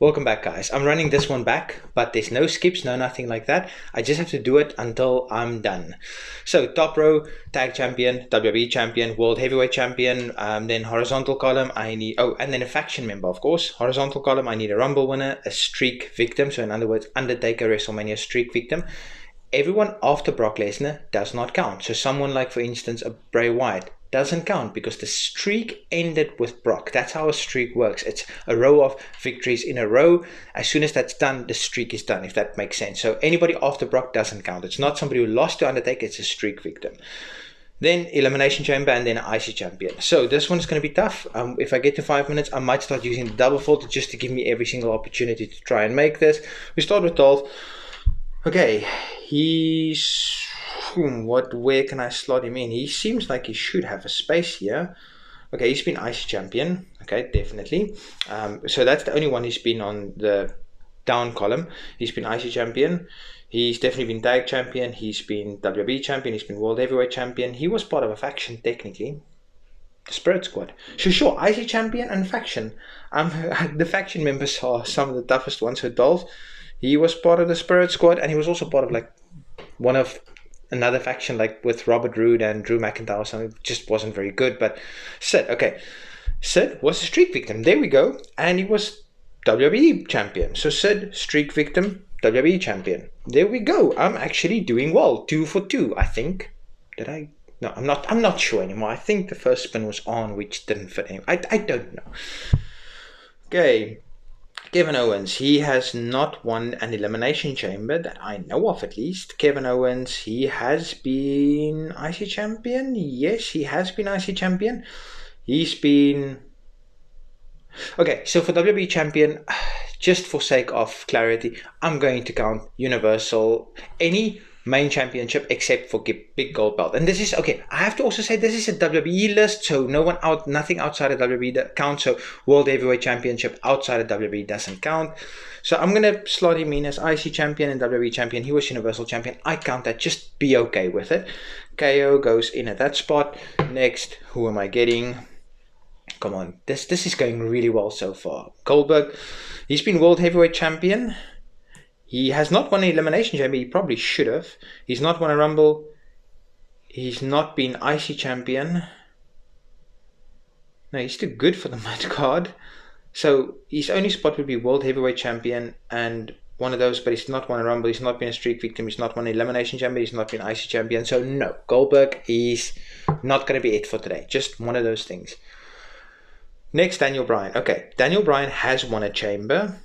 Welcome back, guys. I'm running this one back, but there's no skips, no nothing like that. I just have to do it until I'm done. So top row, tag champion, WWE champion, world heavyweight champion, then horizontal column, I need, oh, and then a faction member, of course. Horizontal column, I need a Rumble winner, a streak victim, so in other words, Undertaker WrestleMania streak victim. Everyone after Brock Lesnar does not count. So someone like, for instance, a Bray Wyatt doesn't count because the streak ended with Brock. That's how a streak works. It's a row of victories in a row. As soon as that's done, the streak is done, if that makes sense. So anybody after Brock doesn't count. It's not somebody who lost to Undertaker, it's a streak victim. Then Elimination Chamber and then IC Champion. So this one is going to be tough. If I get to 5 minutes, I might start using the double filter just to give me every single opportunity to try and make this. We start with Dolph. Okay, he's... where can I slot him in? He seems like he should have a space here. Okay, he's been IC champion. Okay, definitely. So that's the only one he's been on the down column. He's been IC champion. He's definitely been tag champion. He's been WWE champion. He's been world heavyweight champion. He was part of a faction, technically. The Spirit Squad. So sure, IC champion and faction. The faction members are some of the toughest ones. So Dolph, he was part of the Spirit Squad, and he was also part of like one of another faction, like with Robert Roode and Drew McIntyre or something. Just wasn't very good. But Sid, okay, Sid was a streak victim. There we go, and he was WWE champion. So Sid, streak victim, WWE champion. There we go. I'm actually doing well. 2 for 2, I think. Did I? No, I'm not. I'm not sure anymore. I think the first spin was on, which didn't fit in. I don't know. Okay. Kevin Owens, he has not won an Elimination Chamber that I know of, at least. Kevin Owens, he has been IC Champion. Yes, he has been IC Champion. He's been... Okay, so for WWE Champion, just for sake of clarity, I'm going to count Universal, any main championship except for big gold belt. And this is, okay, I have to also say this is a WWE list, so nothing outside of WWE counts. So world heavyweight championship outside of WWE doesn't count. So I'm going to slot him in as IC champion and WWE champion. He was Universal champion. I count that. Just be okay with it. KO goes in at that spot. Next, who am I getting? Come on, this is going really well so far. Goldberg, he's been world heavyweight champion. He has not won an Elimination Chamber. He probably should have. He's not won a Rumble. He's not been IC Champion. No, he's too good for the mid card. So his only spot would be World Heavyweight Champion and one of those, but he's not won a Rumble. He's not been a streak victim. He's not won an Elimination Chamber. He's not been IC Champion. So no, Goldberg is not going to be it for today. Just one of those things. Next, Daniel Bryan. Okay, Daniel Bryan has won a Chamber.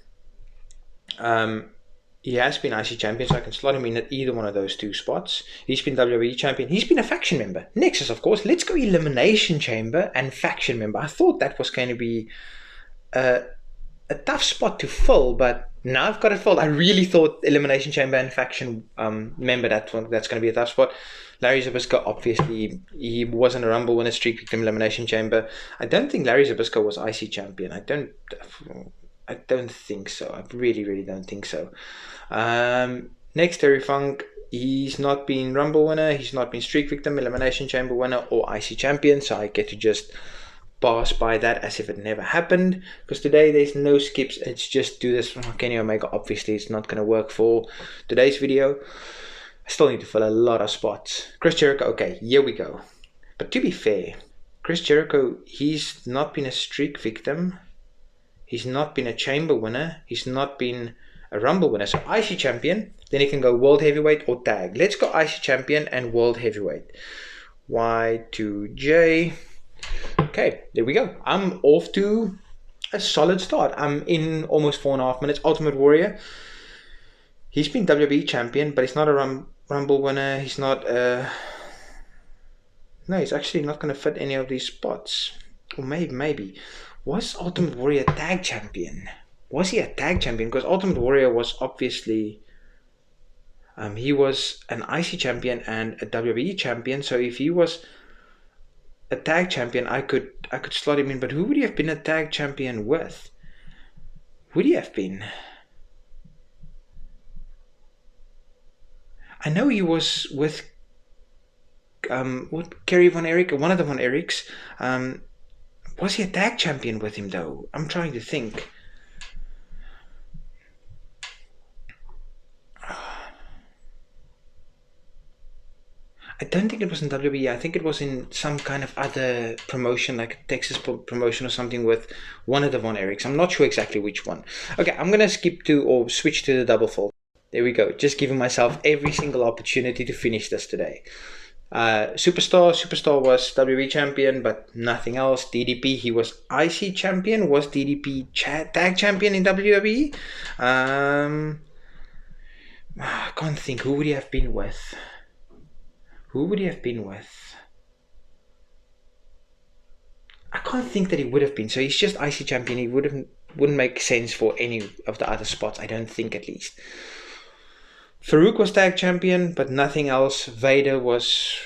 He has been IC champion, so I can slot him in at either one of those two spots. He's been WWE champion. He's been a faction member. Nexus, of course. Let's go Elimination Chamber and faction member. I thought that was going to be a tough spot to fill, but now I've got it filled. I really thought Elimination Chamber and faction member, that's going to be a tough spot. Larry Zbyszko, obviously, he wasn't a Rumble winner, streak victim, Elimination Chamber. I don't think Larry Zbyszko was IC champion. I don't think so. I really don't think so. Next, Terry Funk. He's not been Rumble winner. He's not been streak victim, Elimination Chamber winner, or IC champion. So I get to just pass by that as if it never happened. Because today there's no skips. It's just do this from Kenny Omega. Obviously, it's not going to work for today's video. I still need to fill a lot of spots. Chris Jericho. Okay, here we go. But to be fair, Chris Jericho, he's not been a streak victim. He's not been a chamber winner. He's not been a Rumble winner. So IC champion. Then he can go world heavyweight or tag. Let's go IC champion and world heavyweight. Y2J. Okay, there we go. I'm off to a solid start. I'm in almost 4.5 minutes. Ultimate Warrior. He's been WWE champion, but he's not a Rumble winner. He's not a... No, he's actually not going to fit any of these spots. Or maybe. Was Ultimate Warrior tag champion? Was he a tag champion? Because Ultimate Warrior was obviously... he was an IC champion and a WWE champion. So if he was a tag champion, I could slot him in. But who would he have been a tag champion with? Would he have been? I know he was with Kerry Von Erich, one of the Von Erichs. Was he a tag champion with him though? I'm trying to think. I don't think it was in WWE. I think it was in some kind of other promotion, like a Texas promotion or something with one of the Von Erichs. I'm not sure exactly which one. Okay, I'm going to skip to or switch to the double fault. There we go. Just giving myself every single opportunity to finish this today. Superstar was WWE champion, but nothing else. DDP, he was IC champion. Was DDP tag champion in WWE? I can't think. Who would he have been with? I can't think that he would have been. So he's just IC champion. He wouldn't make sense for any of the other spots. I don't think, at least. Farouk was tag champion, but nothing else. Vader was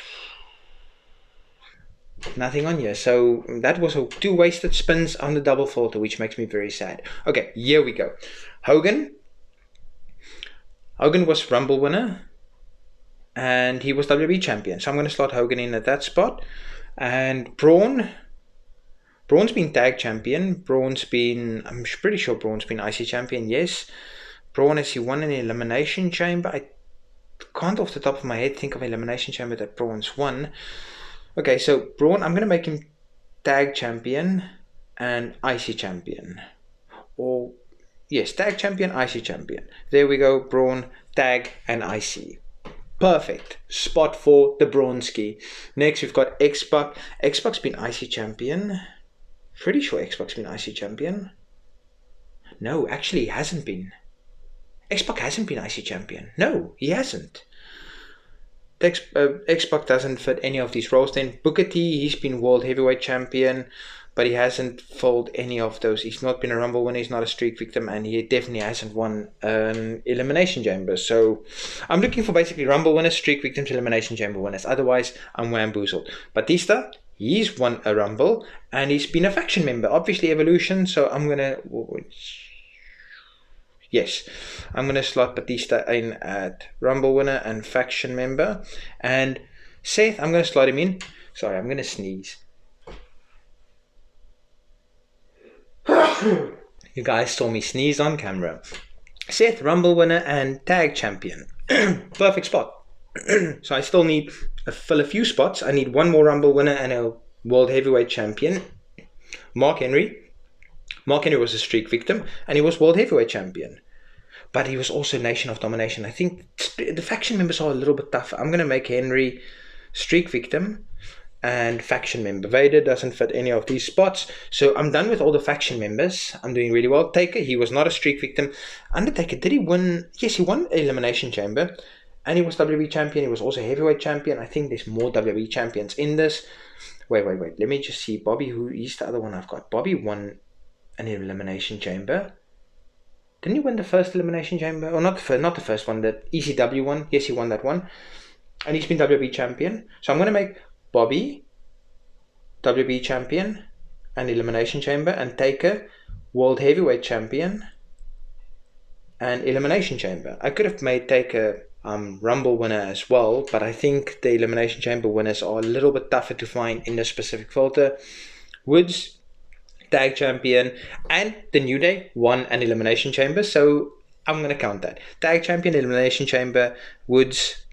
nothing on here. So that was 2 wasted spins on the double faulter, which makes me very sad. Okay, here we go. Hogan was Rumble winner, and he was WWE champion. So I'm going to slot Hogan in at that spot. And Braun's been tag champion. I'm pretty sure Braun's been IC champion, yes. Braun, has he won an Elimination Chamber? I can't off the top of my head think of Elimination Chamber that Braun's won. Okay, so Braun, I'm going to make him tag champion and IC champion. Or, yes, tag champion, IC champion. There we go, Braun, tag and IC. Perfect. Spot for the Braunski. Next, we've got X-Pac. X-Pac's been IC champion. Pretty sure X-Pac's been IC champion. No, actually, he hasn't been. X-Pac hasn't been IC champion. No, he hasn't. X-Pac doesn't fit any of these roles. Then Booker T, he's been World Heavyweight Champion, but he hasn't filled any of those. He's not been a Rumble winner, he's not a streak victim, and he definitely hasn't won an Elimination Chamber. So I'm looking for basically Rumble winners, streak victims, Elimination Chamber winners. Otherwise, I'm wamboozled. Batista, he's won a Rumble, and he's been a faction member. Obviously Evolution, so I'm going to... Yes, I'm going to slot Batista in at Rumble winner and faction member. And Seth, I'm going to slot him in. Sorry, I'm going to sneeze. You guys saw me sneeze on camera. Seth, Rumble winner and tag champion. Perfect spot. So I still need fill a few spots. I need one more Rumble winner and a World Heavyweight Champion. Mark Henry. Mark Henry was a streak victim, and he was World Heavyweight Champion. But he was also Nation of Domination. I think the faction members are a little bit tough. I'm going to make Henry streak victim and faction member. Vader doesn't fit any of these spots. So I'm done with all the faction members. I'm doing really well. Taker, he was not a streak victim. Undertaker, did he win? Yes, he won Elimination Chamber. And he was WWE Champion. He was also Heavyweight Champion. I think there's more WWE Champions in this. Wait. Let me just see. Bobby, he's the other one I've got. Bobby won an Elimination Chamber. Didn't he win the first Elimination Chamber? Or not the first one, the ECW one. Yes, he won that one. And he's been WWE Champion. So I'm going to make Bobby WWE Champion and Elimination Chamber, and Taker World Heavyweight Champion and Elimination Chamber. I could have made Taker Rumble winner as well, but I think the Elimination Chamber winners are a little bit tougher to find in the specific filter. Woods tag champion, and the New Day won an Elimination Chamber, so I'm going to count that. Tag champion, Elimination Chamber, Woods.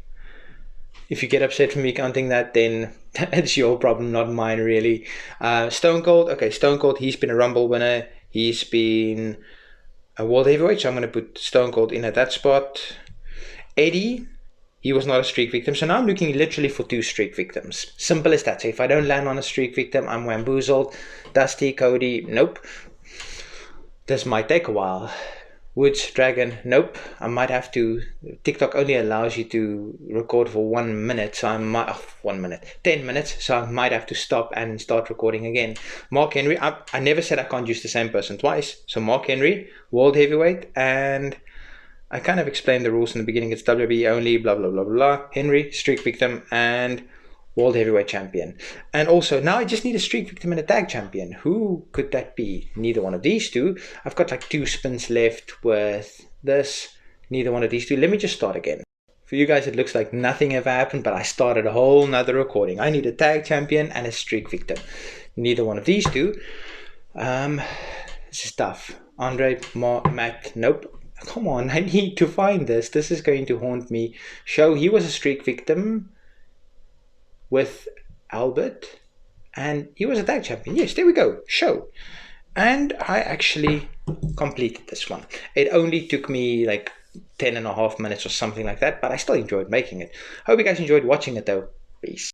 If you get upset for me counting that, then it's your problem, not mine, really. Stone Cold, okay, Stone Cold, he's been a Rumble winner. He's been a World Heavyweight, so I'm going to put Stone Cold in at that spot. Eddie, he was not a streak victim, so now I'm looking literally for 2 streak victims. Simple as that. So if I don't land on a streak victim, I'm wamboozled. Dusty, Cody, nope. This might take a while. Woods, Dragon, nope. I might have to... TikTok only allows you to record for 1 minute, so I might... 1 minute. 10 minutes, so I might have to stop and start recording again. Mark Henry, I never said I can't use the same person twice. So Mark Henry, World Heavyweight, and... I kind of explained the rules in the beginning. It's WWE only, blah, blah, blah, blah. Henry, streak victim, and World Heavyweight Champion. And also, now I just need a streak victim and a tag champion. Who could that be? Neither one of these two. I've got like 2 spins left with this. Neither one of these two. Let me just start again. For you guys, it looks like nothing ever happened, but I started a whole nother recording. I need a tag champion and a streak victim. Neither one of these two. This is tough. Andre, Matt, nope. Come on, I need to find this. This is going to haunt me. Show, he was a streak victim. with Albert, and he was a tag champion. Yes, there we go, show. And I actually completed this one. It only took me like 10.5 minutes or something like that, but I still enjoyed making it. Hope you guys enjoyed watching it though. Peace.